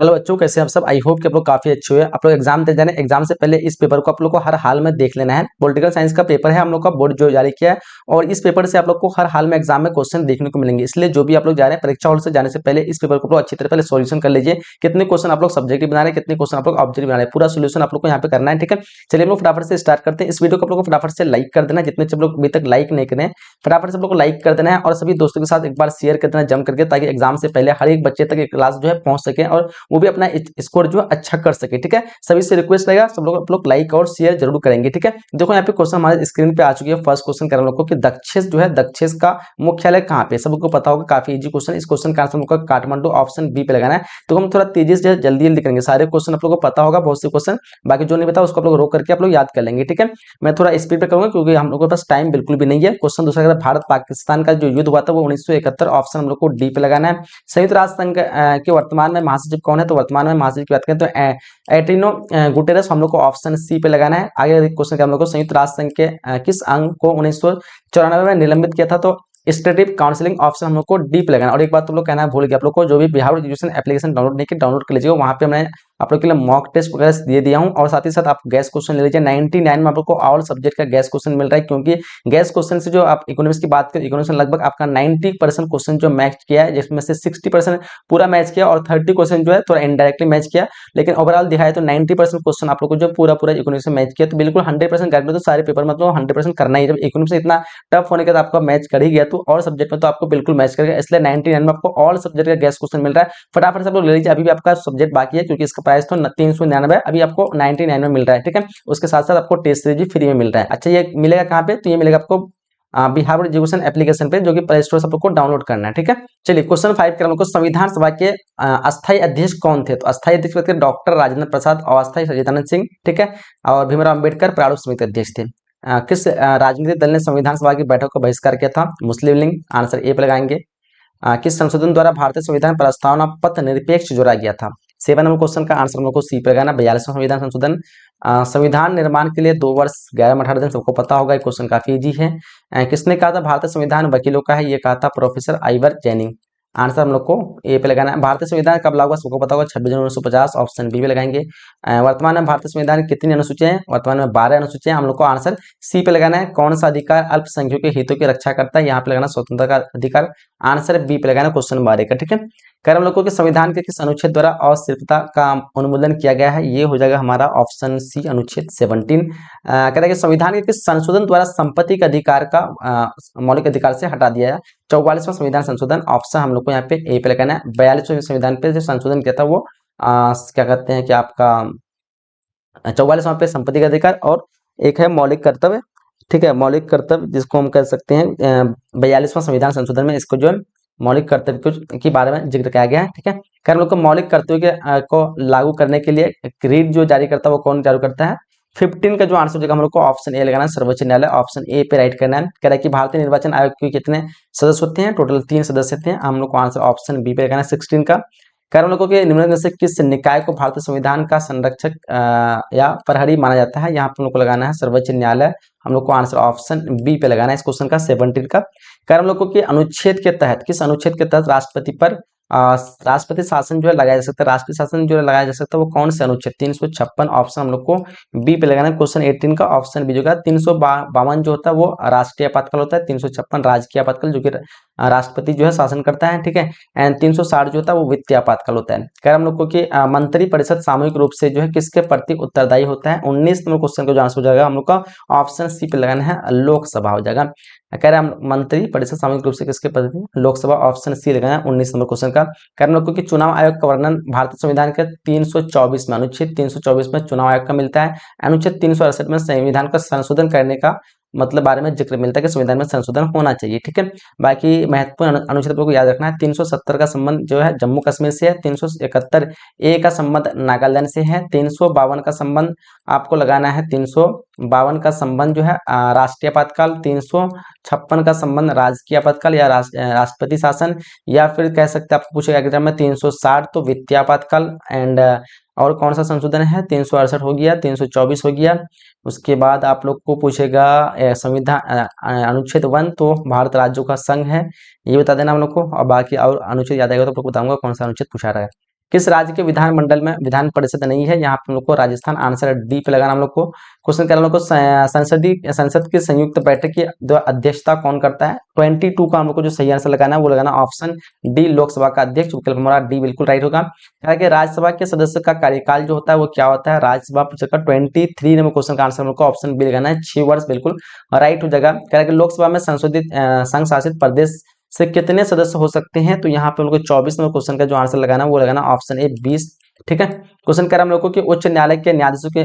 Hello बच्चों, कैसे हैं आप सब। आई होप कि आप लोग काफी अच्छे हुए। आप लोग एग्जाम दे जाने, एग्जाम से पहले इस पेपर को आप लोग को हर हाल में देख लेना है। पॉलिटिकल साइंस का पेपर है हम लोग का, बोर्ड जो जारी किया है, और इस पेपर से आप लोग को हर हाल में एग्जाम में क्वेश्चन देखने को मिलेंगे। इसलिए जो भी आप लोग जा रहे हैं परीक्षा हॉल से जाने से पहले इस पेपर को आप लोग अच्छी तरह पहले सोल्यूशन कर लीजिए। कितने क्वेश्चन आप लोग सब्जेक्टिव बना रहे हैं, कितने क्वेश्चन आप लोग ऑब्जेक्टिव बना रहे हैं, पूरा सोल्यूशन आप लोग को यहाँ पे करना है। ठीक है, चलिए हम लोग फटाफट से स्टार्ट करते हैं। इस वीडियो को आप लोग को फटाफट से लाइक कर देना, जितने सब लोग अभी तक लाइक नहीं करें फटाफट से आप लोग को लाइक कर देना है, और सभी दोस्तों के साथ एक बार शेयर कर देना जम करके, ताकि एग्जाम से पहले हर एक बच्चे तक ये क्लास जो है पहुंच सके और वो भी अपना स्कोर जो है अच्छा कर सके। ठीक है, सभी से रिक्वेस्ट रहेगा, सब लोग आप लोग लाइक और शेयर जरूर करेंगे। ठीक है, देखो यहाँ पे क्वेश्चन हमारे स्क्रीन पे आ चुकी है। फर्स्ट क्वेश्चन कर हम लोग को कि दक्षिण जो है, दक्षिण का मुख्यालय कहाँ पे, सबको पता होगा, काफी इजी क्वेश्चन। इस क्वेश्चन का आंसर हम लोग को काठमांडू ऑप्शन बी पे लगाना है। तो हम थोड़ा तेजी से जल्दी जल्दी करेंगे, सारे क्वेश्चन आप लोग को पता होगा, बहुत से क्वेश्चन, बाकी जो नहीं पता उसको आप लोग रोक करके आप लोग याद कर लेंगे। ठीक है, मैं थोड़ा स्पीड पे करूंगा क्योंकि हम लोग के पास टाइम बिल्कुल भी नहीं है। क्वेश्चन दूसरा कहता है भारत पाकिस्तान का जो युद्ध हुआ था वो 1971, ऑप्शन हम लोग को डी पे लगाना है। संयुक्त राष्ट्र संघ के वर्तमान में महासचिव कौन है, तो वर्तमान में महासचिव की बात करें तो एट्रिनो गुटेरस, हम लोग को ऑप्शन सी पे लगाना है। आगे क्वेश्चन हम लोग को संयुक्त राष्ट्र संघ के किस अंग को 1994 में निलंबित किया था, तो स्टेटिव काउंसिलिंग, ऑप्शन हम लोग को डी पे लगाना है। और एक बात तुम लोग कहना भूल गया, आप लोग को जो भी बिहार एजुकेशन एप्लीकेशन डाउनलोड नहीं किया डाउनलोड कर लीजिएगा, वहां पे मैंने आप लोग के लिए मॉक टेस्ट वगैरह दे दिया हूं, और साथ ही साथ आप गैस क्वेश्चन ले लीजिए। 99 में आप लोग को ऑल सब्जेक्ट का गैस क्वेश्चन मिल रहा है, क्योंकि गैस क्वेश्चन से जो आप इकोनॉमिक्स की बात करें, इकोनॉमिक्स में लगभग आपका 90% क्वेश्चन जो मैच किया है, जिसमें से 60% पूरा मैच किया और 30 क्वेश्चन जो है थोड़ा इनडायरेक्टली मैच किया, लेकिन ओवरऑल दिखाया तो 90% क्वेश्चन आप लोग को जो पूरा पूरा इकोनॉमिक्स में मैच किया। तो बिल्कुल 100% गारंटी, तो सारे पेपर में तो 100% करना ही। जब इकोनॉमिक्स इतना टफ होने के बाद आपका मैच कर ही गया, तो और सब्जेक्ट में तो आपको बिल्कुल मैच करेगा। इसलिए 99 में आपको ऑल सब्जेक्ट का गैस क्वेश्चन मिल रहा है। फटाफट से आप लोग ले लीजिए, अभी भी आपका सब्जेक्ट बाकी है, क्योंकि इसका प्राइस तो 399, अभी आपको 99 में मिल रहा है। ठीक है, उसके साथ साथ आपको टेस्ट सीरीज भी फ्री में मिल रहा है। अच्छा, ये मिलेगा कहाँ पे, तो ये मिलेगा आपको बिहार बोर्ड एजुकेशन एप्लीकेशन पे, जो कि प्ले स्टोर से आपको डाउनलोड करना है। ठीक है, चलिए क्वेश्चन 5 का, संविधान सभा के अस्थायी अध्यक्ष कौन थे, तो अस्थायी अध्यक्ष डॉक्टर राजेंद्र प्रसाद, अस्थायी सच्चिदानंद सिंह। ठीक है, और भीमराव अम्बेडकर प्रारूप समिति अध्यक्ष थे। किस राजनीतिक दल ने संविधान सभा की बैठक को बहिष्कार किया था, मुस्लिम लीग, आंसर ए पे लगाएंगे। किस संशोधन द्वारा भारतीय संविधान प्रस्तावना पत्र निरपेक्ष जोड़ा गया था, 7 नंबर क्वेश्चन का आंसर हम लोग को सी पे लगाना। 42वां संविधान संशोधन, संविधान निर्माण के लिए 2 वर्ष 11 में 18 दिन, सबको पता होगा, ये क्वेश्चन काफी इजी है। किसने कहा था भारतीय संविधान वकीलों का है, ये कहा था प्रोफेसर आइवर जेनिंग। आंसर हम लोग को ए पे लगाना है। भारतीय संविधान कब लागू हुआ, सबको पता होगा, 26 जनवरी 1950, ऑप्शन बी पे लगाएंगे। वर्तमान में भारतीय संविधान की कितनी अनुसूचियां हैं, वर्तमान में 12 अनुसूचियां, हम लोग को आंसर सी पे लगाना है। कौन सा अधिकार अल्पसंख्यकों के हितों की रक्षा करता है, यहाँ पे लगाना स्वतंत्रता का अधिकार, आंसर बी पे लगाना क्वेश्चन 12 का। ठीक है, कर हम लोग को कि संविधान के किस अनुच्छेद द्वारा अस्वीकृतता का उन्मूलन किया गया है, ये हो जाएगा हमारा ऑप्शन सी, अनुच्छेद 17। कहता है कि संविधान के किस संशोधन द्वारा संपत्ति के अधिकार का मौलिक अधिकार से हटा दिया है, 44वां संविधान संशोधन, ऑप्शन हम लोग को यहाँ पे ए पे लगाना है। 42वें संविधान पे जो संशोधन किया था वो क्या कहते हैं कि आपका 44वां पे संपत्ति का अधिकार, और एक है मौलिक कर्तव्य। ठीक है, मौलिक कर्तव्य जिसको हम कह सकते हैं 42वां संविधान संशोधन में इसको जो मौलिक कर्तव्य के बारे में जिक्र किया गया है। ठीक है, खैर हम लोग को मौलिक कर्तव्य के को लागू करने के लिए रीट जो जारी करता है वो कौन जारी करता है, 15 का जो आंसर हो जाएगा हम लोग को ऑप्शन ए लगाना है, सर्वोच्च न्यायालय, ऑप्शन ए पे राइट करना है। कह रहा है कि भारतीय निर्वाचन आयोग के कितने सदस्य होते हैं, टोटल 3 सदस्य थे, हम लोग को आंसर ऑप्शन बी पे लगाना है 16 का। कह हम लोगों के निम्नलिखित में से किस निकाय को भारतीय संविधान का संरक्षक या प्रहरी माना जाता है, यहाँ पे हम लोग को लगाना है सर्वोच्च न्यायालय, हम लोग को आंसर ऑप्शन बी पे लगाना है इस क्वेश्चन का 17 का। कह हम लोग को कि अनुच्छेद के तहत, किस अनुच्छेद के तहत राष्ट्रपति पर राष्ट्रपति शासन जो है लगाया जा सकता है, राष्ट्रपति शासन जो है लगाया जा सकता है वो कौन से अनुच्छेद, 356, ऑप्शन हम लोग को बी पे लगाना है क्वेश्चन 18 का, ऑप्शन बी जो है 352 जो होता है वो राष्ट्रीय आपातकाल होता है, 356 राजकीय आपातकाल जो कि राष्ट्रपति जो है शासन करता है। ठीक है, एंड 360 जो होता है वो वित्तीय आपातकाल होता है। कह हम लोग को कि मंत्रिपरिषद सामूहिक रूप से जो है किसके प्रति उत्तरदायी होता है, 19 नंबर क्वेश्चन का जो आंसर हो जाएगा हम लोग का ऑप्शन सी पे लगाना है, लोकसभा हो जाएगा। कह रहे हैं मंत्री परिषद सामूहिक रूप से किसके प्रति, लोकसभा, ऑप्शन सी लगाना है 19 नंबर क्वेश्चन का। कह रहे हैं कि चुनाव आयोग का वर्णन भारतीय संविधान के 324 में, अनुच्छेद 324 में चुनाव आयोग का मिलता है। अनुच्छेद 368 में संविधान का संशोधन करने का मतलब बारे में जिक्र मिलता है कि संविधान में संशोधन होना चाहिए। ठीक है, बाकी महत्वपूर्ण अनुच्छेद को याद रखना है। 370 का संबंध जो है जम्मू कश्मीर से है, 371 ए का संबंध नागालैंड से है, 352 का संबंध आपको लगाना है, 352 का संबंध जो है राष्ट्रीय आपातकाल, 356 का संबंध राजकीय आपातकाल या राष्ट्रपति शासन, या फिर कह सकते हैं आपको पूछेगा एग्जाम में 360 तो वित्तीय आपातकाल, एंड और कौन सा संशोधन है, 368 हो गया, 324 हो गया। उसके बाद आप लोग को पूछेगा संविधान अनुच्छेद 1 तो भारत राज्यों का संघ है, ये बता देना हम लोग को, और बाकी और अनुच्छेद याद आएगा तो आपको बताऊंगा कौन सा अनुच्छेद पूछा रहा है। किस राज्य के विधानमंडल में विधान परिषद नहीं है? यहाँ पे हम लोग को राजस्थान, आंसर डी पे लगाना हम लोग को। क्वेश्चन कर हम लोग को संसद की संयुक्त बैठक की अध्यक्षता कौन करता है? 22 का हम लोग को जो सही आंसर लगाना है वो लगाना ऑप्शन डी, लोकसभा का अध्यक्ष। विकल्प हमारा डी बिल्कुल राइट होगा। कि राज्यसभा के सदस्य का कार्यकाल जो होता है वो क्या होता है? राज्यसभा का 23 नंबर क्वेश्चन का आंसर हम लोग को ऑप्शन बी लगाना है, 6 वर्ष, बिल्कुल राइट हो जाएगा। कि लोकसभा में संशोधित संघ शासित प्रदेश से कितने सदस्य हो सकते हैं? तो यहाँ पे हम लोग को 24 नंबर क्वेश्चन का जो आंसर लगाना है वो लगाना ऑप्शन ए 20। ठीक है। क्वेश्चन कर हम लोग को कि उच्च न्यायालय के न्यायाधीशों की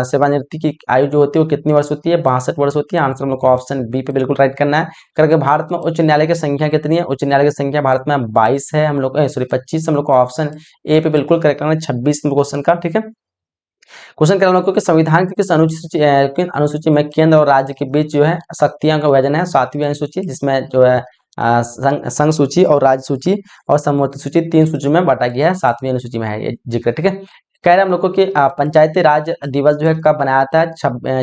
सेवानिवृत्ति की आयु जो होती है वो कितनी वर्ष होती है? 62 वर्ष होती है। आंसर हम लोग को ऑप्शन बी पे बिल्कुल राइट करना है। करके भारत में उच्च न्यायालय की संख्या कितनी है? उच्च न्यायालय की संख्या भारत में 22 है। हम लोग सॉरी 25, हम लोग को ऑप्शन ए पे बिल्कुल करेक्ट करना है 26 नंबर क्वेश्चन का। ठीक है। क्वेश्चन कर हम लोग को कि संविधान की किस अनुसूची में केंद्र और राज्य के बीच जो है शक्तियां का विभाजन है? 7वीं अनुसूची, जिसमें जो है संघ सूची और राज्य सूची और समवर्ती सूची 3 सूची में बांटा गया है। 7वीं अनुसूची में है ये जिक्र। ठीक है। कह रहे हैं हम लोग को कि पंचायती राज दिवस जो है कब बनाया था?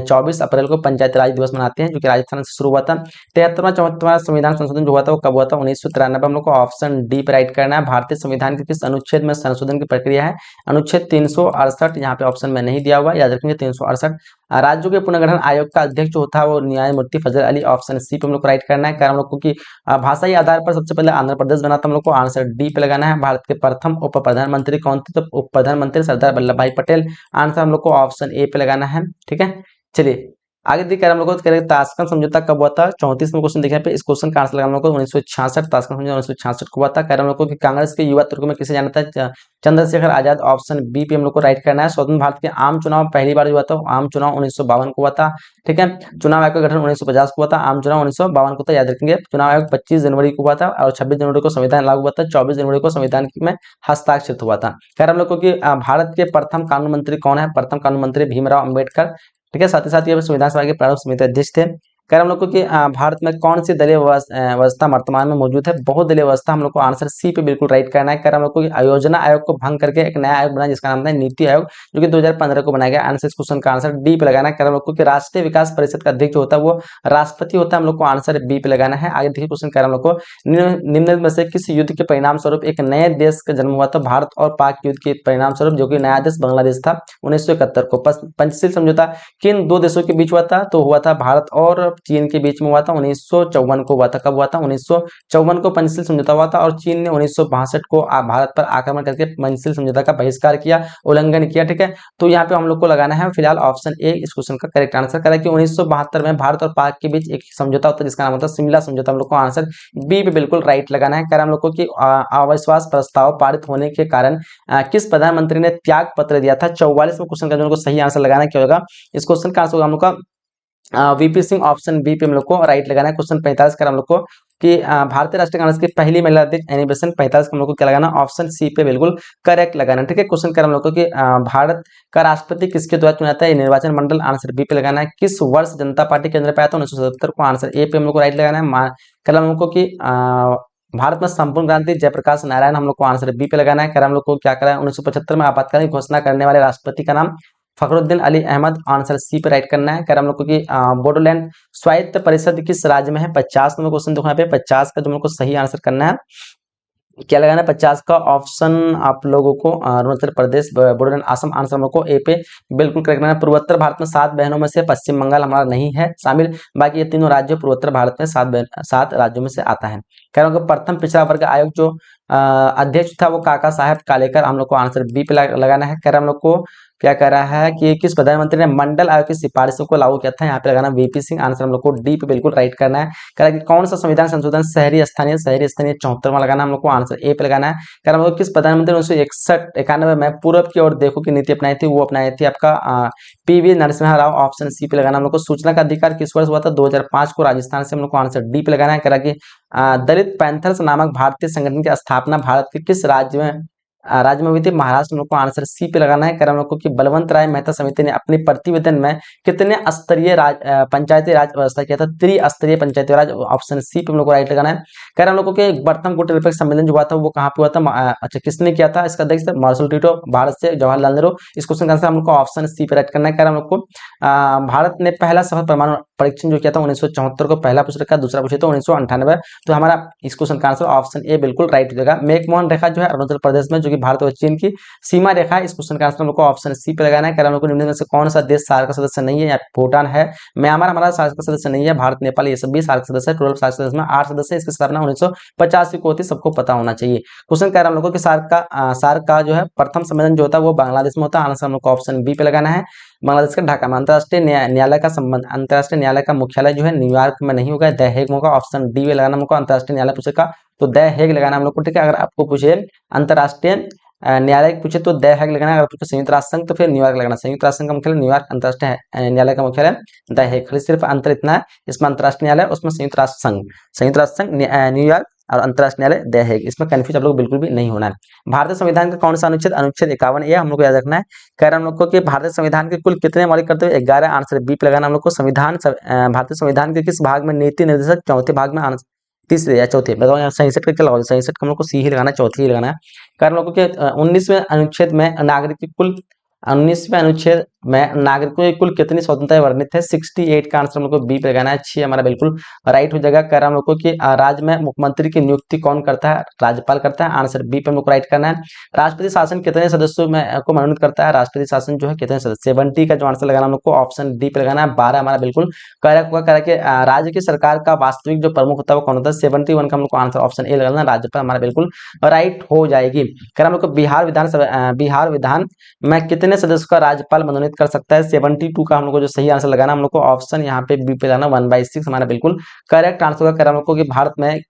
24 अप्रैल को पंचायती राज दिवस मनाते हैं, जो कि राजस्थान से शुरू हुआ था। 73वां 74वां संविधान संशोधन जो हुआ था वो कब हुआ था? 1993। हम लोग को ऑप्शन डी पे राइट करना है। भारतीय संविधान के किस अनुच्छेद में संशोधन की प्रक्रिया है? अनुच्छेद 368, यहाँ पे ऑप्शन में नहीं दिया हुआ, याद रखेंगे 368। राज्यों के पुनर्गठन आयोग का अध्यक्ष जो था वो न्यायमूर्ति फजल अली, ऑप्शन सी पे हम लोग को राइट करना है। कारण हम लोग को कि भाषाई आधार पर सबसे पहले आंध्र प्रदेश बना था, हम लोग को आंसर डी पे लगाना है। भारत के प्रथम उप प्रधानमंत्री कौन थे? तो उप प्रधानमंत्री सरदार वल्लभ भाई पटेल। आंसर हम लोग को ऑप्शन ए पे लगाना है। ठीक है। चलिए आगे देखिए हम लोग को करेंगे ताशकंद समझौता कब हुआ था? 34 में क्वेश्चन देखिए पे इस क्वेश्चन का आंसर लगाना हम लोग को 1966, ताशकंद समझौता 1966 को हुआ था। कह रहे हम लोग को कि कांग्रेस के युवा तुर्क में किसे जाना था? चंद्रशेखर आजाद, ऑप्शन बी पे हम लोग को राइट करना है। स्वतंत्र भारत के आम चुनाव पहली बार हुआ था, आम चुनाव 1952 को हुआ था। ठीक है। चुनाव आयोग का गठन 1950 को हुआ था, आम चुनाव 1952 को था, याद रखेंगे। चुनाव आयोग 25 जनवरी को हुआ था और 26 जनवरी को संविधान लागू हुआ था, 24 जनवरी को संविधान में हस्ताक्षरित हुआ था। खैर हम लोग को कि भारत के प्रथम कानून मंत्री कौन है? प्रथम कानून मंत्री भीमराव अम्बेडकर। ठीक है। साथ ही साथ ये संविधान सभा के प्रारूप समिति अध्यक्ष थे। कह हम लोग को कि भारत में कौन सी दलीय व्यवस्था वर्तमान में मौजूद है? बहुदलीय व्यवस्था। हम लोग को आंसर सी पे बिल्कुल राइट करना है। कह हम लोग को योजना आयोग को भंग करके एक नया आयोग बना जिसका नाम था नीति आयोग, जो कि 2015 को बनाया गया। आंसर इस क्वेश्चन का आंसर डी पे लगाना है। कह हम लोग को कि राष्ट्रीय विकास परिषद का अध्यक्ष जो होता है वो राष्ट्रपति होता है, हम लोग को आंसर बी पे लगाना है। आगे देखिए क्वेश्चन कह हम लोग को निम्नलिखित में से किस युद्ध के परिणाम स्वरूप एक नए देश का जन्म हुआ था? भारत और पाक युद्ध के परिणाम स्वरूप, जो कि नया देश बांग्लादेश था 1971 को। पंचशील समझौता किन दो देशों के बीच हुआ था? तो हुआ था भारत और चीन के बीच में हुआ था, 1954 को हुआ था। कब हुआ था? 1954 को पंचशील समझौता हुआ था और चीन ने 1962 को भारत पर आक्रमण करके पंचशील समझौता का बहिष्कार किया, उल्लंघन किया। ठीक है। तो यहाँ पे हम लोग को लगाना है फिलहाल ऑप्शन ए इस क्वेश्चन का करेक्ट आंसर। करें कि 1972 में भारत और पाक के बीच एक समझौता होता है जिसका नाम होता है शिमला समझौता। हम लोग को आंसर बी पे बिल्कुल राइट लगाना है। कारण हम लोग को कि अविश्वास प्रस्ताव पारित होने के कारण किस प्रधानमंत्री ने त्याग पत्र दिया था? 44 में क्वेश्चन का जो सही आंसर लगाना क्या होगा? इस क्वेश्चन का आंसर होगा हम लोग का वीपी सिंह, ऑप्शन बी पे हम लोग को राइट लगाना है। क्वेश्चन 45 का हम लोग को कि भारतीय राष्ट्रीय कांग्रेस की पहली महिला अध्यक्ष एनी बेसेंट, 45 का हम लोग को क्या लगाना? ऑप्शन सी पे बिल्कुल करेक्ट लगाना। ठीक है। क्वेश्चन कर हम लोग को कि भारत का राष्ट्रपति किसके द्वारा चुना जाता है? निर्वाचन मंडल, आंसर बी पे लगाना है। किस वर्ष जनता पार्टी केंद्र पे आया था? 1977 को, आंसर ए पे हम लोग को राइट लगाना है। कल हम लोग को कि भारत में संपूर्ण क्रांति जयप्रकाश नारायण, हम लोग को आंसर बी पे लगाना है। कर हम लोग को क्या करा है? 1975 में आपातकालीन घोषणा करने वाले राष्ट्रपति का नाम फखरुद्दीन अली अहमद, आंसर सी पे राइट करना है। कर हम लोग को कि बोडोलैंड स्वायत्त परिषद किस राज्य में है? 50 नंबर क्वेश्चन देखो यहाँ पे 50 का जो हम लोग को सही आंसर करना है क्या लगाना है? 50 का ऑप्शन आप लोगों को अरुणाचल प्रदेश, बोडोलैंड, असम। आंसर हम लोग को ए पे बिल्कुल करेक्ट करना है। पूर्वोत्तर भारत में 7 बहनों में से पश्चिम बंगाल हमारा नहीं है शामिल, बाकी ये तीनों राज्य पूर्वोत्तर भारत में 7 राज्यों में से आता है। कह रहा हूँ प्रथम पिछड़ा वर्ग आयोग जो अध्यक्ष था वो काका साहब कालेकर, हम लोग को आंसर बी पे लगाना है। कह रहा हम लोग को क्या कह रहा है कि किस प्रधानमंत्री ने मंडल आयोग की सिफारिशों को लागू किया था? यहाँ पे लगाना वीपी सिंह, आंसर हम लोग को डी पे बिल्कुल राइट करना है। कह रहा है कि कौन सा संविधान संशोधन शहरी स्थानीय 74वां लगाना, हम लोग को आंसर ए पे लगाना है। कह रहा है किस प्रधानमंत्री ने 1991 में पूर्व की ओर देखो की नीति अपनाई थी? वो अपनाई थी आपका पीवी नरसिम्हा राव, ऑप्शन सी पे लगाना। हम लोग को सूचना का अधिकार किस वर्ष हुआ था? 2005 को, राजस्थान से। हम लोग को आंसर डी पे लगाना है। कह रहा कि दलित पैंथर्स नामक भारतीय संगठन की स्थापना भारत के किस राज्य में हुई थी? महाराष्ट्र। हम लोग को आंसर सी पे लगाना है। कर हम लोग को कि बलवंत राय मेहता समिति ने अपने प्रतिवेदन में कितने स्तरीय पंचायती राज व्यवस्था किया था? त्रिस्तरीय पंचायती राज, ऑप्शन सी पे हम लोग को राइट लगाना है। कर हम लोग को कि प्रथम गुट निरपेक्ष सम्मेलन जो हुआ था वो कहाँ पे हुआ था? अच्छा, किसने किया था? इसका अध्यक्ष मार्शल टिटो, भारत से जवाहरलाल नेहरू। इस क्वेश्चन का आंसर हम लोग को ऑप्शन सी पे राइट करना है। कर हम लोग को भारत ने पहला सफल परमाणु परीक्षण जो किया था 1974 को, पहला पूछ रखा, दूसरा पूछे तो 1998। तो हमारा इस क्वेश्चन का आंसर ऑप्शन ए बिल्कुल राइट हो जाएगा। मैकमोहन रेखा जो है अरुणाचल प्रदेश में, जो कि भारत और चीन की सीमा रेखा है। इस क्वेश्चन का आंसर हम लोग को ऑप्शन सी पे लगाना है। कारण हम लोग को निम्न में से कौन सा देश सार्क का सदस्य नहीं है? यहाँ पे भूटान है, म्यांमार हमारा सार्क का सदस्य नहीं है, भारत नेपाल ये सब भी सार्क सदस्य है। टोटल सार्क सदस्य में 8 सदस्य है। इसकी स्थापना 1985 को होती है, सबको पता होना चाहिए। क्वेश्चन कह रहा है हम लोगों को कि सार्क का जो है प्रथम सम्मेलन जो होता है वो बांग्लादेश में होता है। आंसर हम लोग को ऑप्शन बी पे लगाना है। बांग्लादेश का ढाका में अंतर्राष्ट्रीय न्यायालय का संबंध, अंतर्राष्ट्रीय न्यायालय का मुख्यालय जो है न्यूयॉर्क में नहीं होगा, द हेग में होगा। ऑप्शन डी में लगाना हमको। अंतर्राष्ट्रीय न्यायालय पूछेगा तो द हेग लगाना हम लोग को, ठीक है। अगर आपको पूछे अंतर्राष्ट्रीय न्यायालय पूछे तो द हेग लगाना। अगर पूछे संयुक्त राष्ट्र संघ तो फिर न्यूयॉर्क लगाना। संयुक्त राष्ट्र संघ का मुख्यालय न्यूयॉर्क, अंतर्राष्ट्रीय न्यायालय का मुख्यालय द हेग। खाली सिर्फ अंतर इतना है, इसमें अंतर्राष्ट्रीय न्यायालय, उसमें संयुक्त राष्ट्र संघ, संयुक्त राष्ट्र संघ न्यूयॉर्क और अंतर्राष्ट्रीय न्यायालय द हेग। इसमें कंफ्यूज आप लोग बिल्कुल भी नहीं होना है। भारतीय संविधान का कौन सा अनुच्छेद? अनुच्छेद 51 ये हम लोग को याद रखना है। कह रहे हम लोग को कि भारतीय संविधान के कुल कितने मौलिक कर्तव्य? 11। आंसर बी पे लगाना हम लोग को। भारतीय संविधान के किस भाग में नीति निर्देशक? चौथे भाग में। तीसरे या चौथे बताओ, यहाँ 67 करके लगाओ। 67 का हम लोग को सी ही लगाना है, चौथे ही लगाना है। कारण लोगों के 19वें अनुच्छेद में नागरिक की कुल 19वें अनुच्छेद में नागरिकों की कुल कितनी स्वतंत्रता वर्णित है? 68 का आंसर हम लोग को बी पे लगाना है। 6 हमारा बिल्कुल राइट हो जाएगा। कह रहा हम लोग को कि राज्य में मुख्यमंत्री की नियुक्ति कौन करता है? राज्यपाल करता है। आंसर बी पे हम लोग को राइट करना है। राष्ट्रपति शासन कितने सदस्यों में को मनोनीत करता है? राष्ट्रपति शासन जो है कितने सदस्य? 70 का जो आंसर लगाना हम लोग को ऑप्शन डी पे लगाना है। 12 हमारा बिल्कुल करेक्ट होगा। कह रहा राज्य की सरकार का वास्तविक जो प्रमुख होता है वो कौन होता है? 71 का हम लोग को आंसर ऑप्शन ए लगाना। राज्यपाल हमारा बिल्कुल राइट हो जाएगी। कह रहा हम लोग को बिहार विधान में कितने सदस्यों का राज्यपाल मनोनीत कर सकता है? 72 का हम लोग को जो सही आंसर लगाना हम लोग को ऑप्शन यहाँ पे बी पे लगाना। 1/6 हमारा बिल्कुल करेक्ट आंसर होगा। कह रहा हम लोग को कि भारत में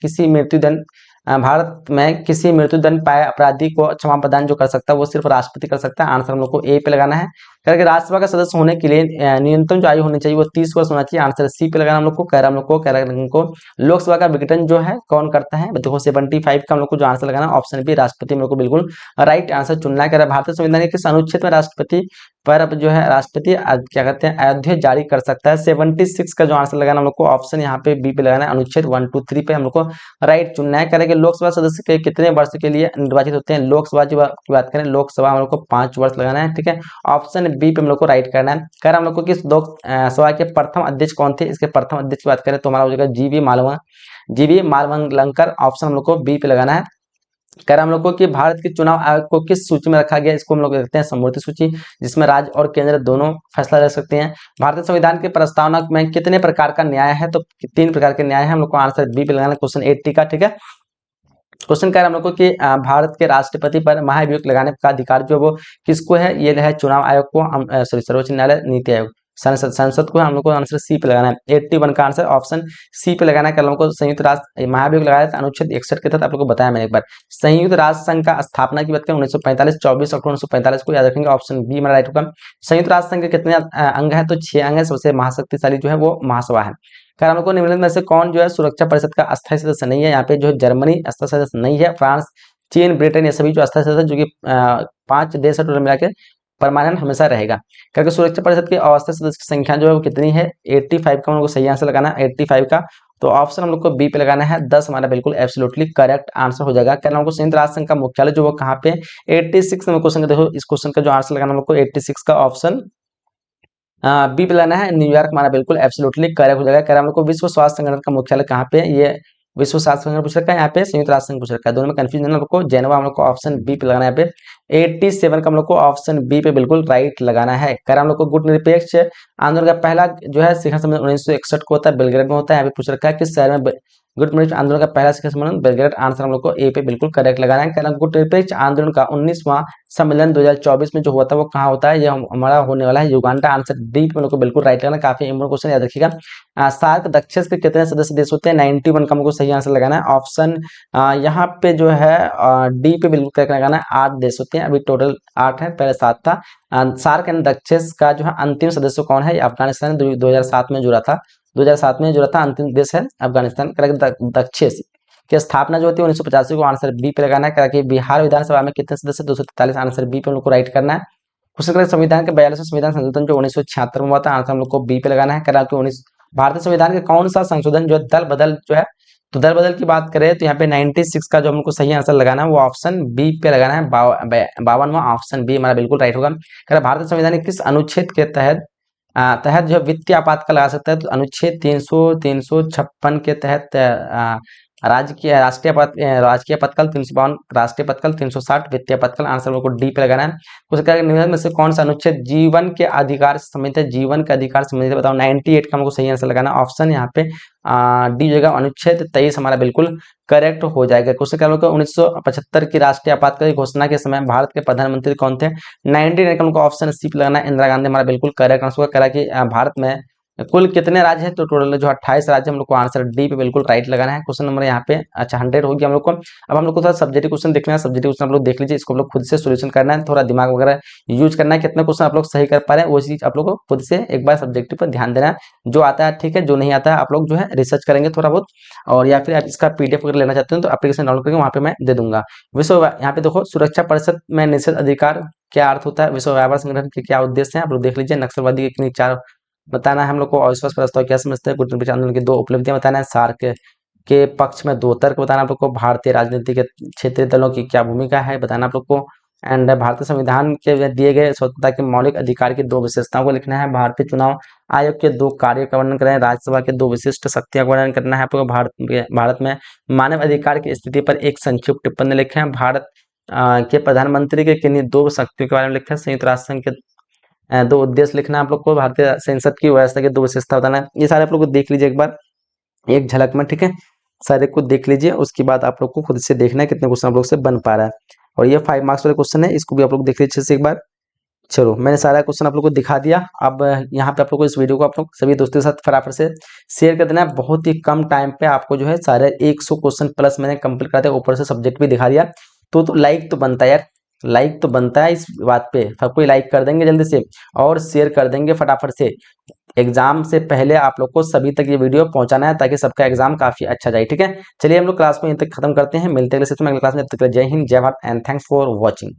किसी मृत्युदंड पाए अपराधी को क्षमा प्रदान जो कर सकता है वो सिर्फ राष्ट्रपति कर सकता है। आंसर हम लोग को ए पे लगाना है। करके राज्यसभा का सदस्य होने के लिए न्यूनतम जो आयु होनी चाहिए वो 30 वर्ष होना चाहिए। आंसर सी पे लगाना हम लोग को। कह रहा हम लोग को लोकसभा का विघटन जो है कौन करता है? देखो 75 का हम लोग को जो आंसर लगाना ऑप्शन बी राष्ट्रपति हम लोग को बिल्कुल राइट आंसर चुनना है। कह रहा भारतीय संविधान के किस अनुच्छेद में राष्ट्रपति पर अब जो है राष्ट्रपति क्या कहते हैं अध्यादेश जारी कर सकता है? 76 का जो आंसर लगाना हम लोग को ऑप्शन यहाँ पे बी पे लगाना है। अनुच्छेद 1, 2, 3 पे हम लोग को राइट चुनना है। करेंगे लोकसभा सदस्य के कितने वर्ष के लिए निर्वाचित होते हैं? लोकसभा की बात करें, लोकसभा हम लोग को 5 वर्ष लगाना है, ठीक है। ऑप्शन बी पे हम लोग को राइट करना है। कह रहा हम लोग को किस लोकसभा के प्रथम अध्यक्ष कौन थे? इसके प्रथम अध्यक्ष की बात करें तो हमारा हो जाएगा जीवी मालवंकर। ऑप्शन हम लोग को बी पे लगाना है। कह रहा हम लोग को कि भारत के चुनाव आयोग को किस सूची में रखा गया? इसको हम लोग देखते हैं समवर्ती सूची, जिसमें राज्य और केंद्र दोनों फैसला ले सकते हैं। भारतीय संविधान के प्रस्तावना में कितने प्रकार का न्याय है? तो 3 प्रकार के न्याय है। हम लोग को आंसर बी पे लगाना है। क्वेश्चन 80 का, ठीक है। क्वेश्चन कह रहा हम लोग को कि भारत के राष्ट्रपति पर महाभियोग लगाने का अधिकार जो वो किसको है? ये है चुनाव आयोग को, सॉरी सर्वोच्च न्यायालय, नीति आयोग, संसद को। हम लोग को आंसर सी पे लगाना है। 81 का आंसर ऑप्शन सी पे लगाना है। कल हमको संयुक्त राष्ट्र महाभियोग लगाया था अनुच्छेद 61 के तहत, आप लोग को बताया मैंने एक बार। संयुक्त राष्ट्र संघ का स्थापना की बात करें 1945, 24 अक्टूबर 1945 को याद रखेंगे। ऑप्शन बी हमारा राइट होगा। संयुक्त राष्ट्र संघ के कितने अंग है? तो 6 अंग है। सबसे महाशक्तिशाली जो है वो महासभा है। कारण हमको निम्नलिखित में से कौन जो है सुरक्षा परिषद का अस्थायी सदस्य नहीं है? यहाँ पे जो जर्मनी अस्थायी सदस्य नहीं है, फ्रांस, चीन, ब्रिटेन ये सभी जो अस्थायी सदस्य जो कि 5 देश है टोटल मिला के परमानेंट हमेशा रहेगा। क्योंकि सुरक्षा परिषद की अस्थायी सदस्य की संख्या जो है वो कितनी है? 85 का हम लोग को सही आंसर लगाना है। 85 का तो ऑप्शन हम लोग को बी पे लगाना है। 10 हमारा बिल्कुल एब्सोल्युटली करेक्ट आंसर हो जाएगा। क्या हमको संयुक्त राष्ट्र संघ का मुख्यालय जो वो कहाँ पे? 86 में क्वेश्चन देखो, इस क्वेश्चन का जो आंसर लगाना हम लोग को 86 का ऑप्शन बी पे लेना है। न्यूयॉर्क हमारा बिल्कुल एब्सोल्युटली करेक्ट हो जाएगा। कह रहा हम लोग को विश्व स्वास्थ्य संगठन का मुख्यालय कहाँ पे? ये विश्व स्वास्थ्य संगठन पूछ रखा है, यहाँ पे संयुक्त राष्ट्र संघ पूछ रखा है। दोनों में कंफ्यूजन है आपको। जेनेवा हम लोग को ऑप्शन बी पे लगाना है। यहाँ पे 87 का हम लोग को ऑप्शन बी पे बिल्कुल राइट लगाना है। कह रहा हम लोग को गुट निरपेक्ष आंदोलन का पहला जो है शिखर सम्मेलन 1961 को होता है, बेलग्रेड में होता है। यहाँ पे पूछ रखा है किस शहर में गुट निरपेक्ष आंदोलन का पहला शिखर सम्मेलन? बेलग्रेड। आंसर हम लोग को ए पे बिल्कुल करेक्ट लगाना है। कह रहा गुट निरपेक्ष आंदोलन का 19वां सम्मेलन 2024 में जो हुआ था वो कहाँ होता है? ये हमारा होने वाला है युगांडा। आंसर डी पे हम लोग को बिल्कुल राइट लगाना है। काफी इंपोर्टेंट क्वेश्चन याद रखिएगा। सार्क दक्षिण के कितने सदस्य देश होते हैं? 91 का हमको सही आंसर लगाना है। ऑप्शन यहाँ पे जो है डी पे बिल्कुल करेक्ट लगाना है। 8 देश होते हैं, अभी टोटल 8 है, पहले 7 था। सार्क एंड दक्षिण का जो है अंतिम सदस्य कौन है? अफगानिस्तान 2007 में जुड़ा था। 2007 में जुड़ा था, अंतिम देश है अफगानिस्तान। दक्षिण की स्थापना जो होती है 1985 को। आंसर बी पे लगाना है। कि बिहार विधानसभा में कितने सदस्य? 243। आंसर बी पे हम लोग को राइट करना है। क्वेश्चन संविधान के 42वें संविधान संशोधन जो 1976 में हुआ था, आंसर हम लोग को बी पे लगाना है। करा कि 19 भारतीय संविधान के कौन सा संशोधन जो दल बदल जो है, तो दल बदल की बात करें तो यहाँ पे 96 का जो हमको सही आंसर लगाना है वो ऑप्शन बी पे लगाना है। 52वां ऑप्शन बी हमारा बिल्कुल राइट होगा। भारतीय संविधान के किस अनुच्छेद के तहत जो वित्तीय आपातकाल लगा सकता है? तो अनुच्छेद 300, 356 के तहत राजकीय पथकल 352, राष्ट्रीय पथकल 360, वित्तीय पथकल। आंसर लोग को डी पे लगाना है। कुछ क्या निम्न में से कौन सा अनुच्छेद जीवन के अधिकार से संबंधित है? जीवन के अधिकार से संबंधित है, बताओ। 98 का हमको सही आंसर लगाना। ऑप्शन यहाँ पे डी जगह अनुच्छेद 23 हमारा बिल्कुल करेक्ट हो जाएगा। क्वेश्चन क्या होगा? 1975 की राष्ट्रीय आपातकाल घोषणा के समय भारत के प्रधानमंत्री कौन थे? 19 का ऑप्शन सी पे लगाना है। इंदिरा गांधी हमारा बिल्कुल करेक्ट आंसर होगा। कह कि भारत में कुल कितने राज्य हैं? तो टोटल जो 28 राज्य, हम लोग को आंसर डी पे बिल्कुल राइट लगाना है। क्वेश्चन नंबर यहाँ पे अच्छा 100 हो गया हम लोग को। अब हम लोग को थोड़ा सब्जेक्टिव क्वेश्चन देखना है। सब्जेक्टिव क्वेश्चन आप लोग देख लीजिए, इसको आप लोग खुद से सोल्यूशन करना है, थोड़ा दिमाग वगैरह यूज करना है। कितने क्वेश्चन आप लोग सही कर पा रहे हैं वो चीज आप लोग को खुद से एक बार सब्जेक्टिव पर ध्यान देना है। जो आता है ठीक है, जो नहीं आता है आप लोग जो है रिसर्च करेंगे थोड़ा बहुत, और या फिर आप इसका पीडीएफ अगर लेना चाहते हैं तो एप्लीकेशन डाउनलोड करके वहाँ पे मैं दे दूंगा। विश्व यहाँ पे देखो, सुरक्षा परिषद में निषेध अधिकार क्या अर्थ होता है? विश्व व्यापार संगठन के क्या उद्देश्य है? आप लोग देख लीजिए। नक्सलवादी के कितनी चार बताना है हम लोग को। अविश्वास प्रस्ताव क्या समझते हैं? गुटन पिछड़ आंदोलन की 2 उपलब्धियां बताना है। सार्क के पक्ष में 2 तर्क बताना आप लोग को। भारतीय राजनीति के क्षेत्रीय दलों की क्या भूमिका है बताना आप लोग को। एंड भारतीय संविधान के दिए गए स्वतंत्रता के मौलिक अधिकार की 2 विशेषताओं को लिखना है। भारतीय चुनाव आयोग के 2 कार्यों का वर्णन करें। राज्यसभा के 2 विशिष्ट शक्तियों का वर्णन करना है आप लोग। भारत में मानव अधिकार की स्थिति पर एक संक्षिप्त टिप्पणी लिखें। भारत के प्रधानमंत्री के किन्हीं 2 शक्तियों के बारे में लिखें। संयुक्त राष्ट्र संघ के 2 उद्देश्य लिखना है आप लोग को। भारतीय संसद की व्यवस्था की 2 विशेषता बताना है। ये सारे आप लोग को देख लीजिए एक बार एक झलक में, ठीक है। सारे को देख लीजिए, उसके बाद आप लोग को खुद से देखना है कितने क्वेश्चन आप लोग से बन पा रहा है। और ये 5 मार्क्स वाले क्वेश्चन है, इसको भी आप लोग देख लीजिए से एक बार। चलो मैंने सारा क्वेश्चन आप लोग को दिखा दिया। अब यहाँ पे आप लोग को इस वीडियो को आप लोग सभी दोस्तों के साथ फटाफट से शेयर कर देना है। बहुत ही कम टाइम पे आपको जो है सारे 100 क्वेश्चन प्लस मैंने कंप्लीट कर दिया, ऊपर से सब्जेक्ट भी दिखा दिया। तो लाइक तो बनता है यार, लाइक तो बनता है इस बात पे। सब कोई लाइक कर देंगे जल्दी से और शेयर कर देंगे फटाफट से। एग्जाम से पहले आप लोग को सभी तक ये वीडियो पहुंचाना है ताकि सबका एग्जाम काफी अच्छा जाए, ठीक है। चलिए हम लोग क्लास को यहीं तक खत्म करते हैं, मिलते हैं अगले सेशन में अगले क्लास में। तब तक जय हिंद, जय Bharat and thanks for watching.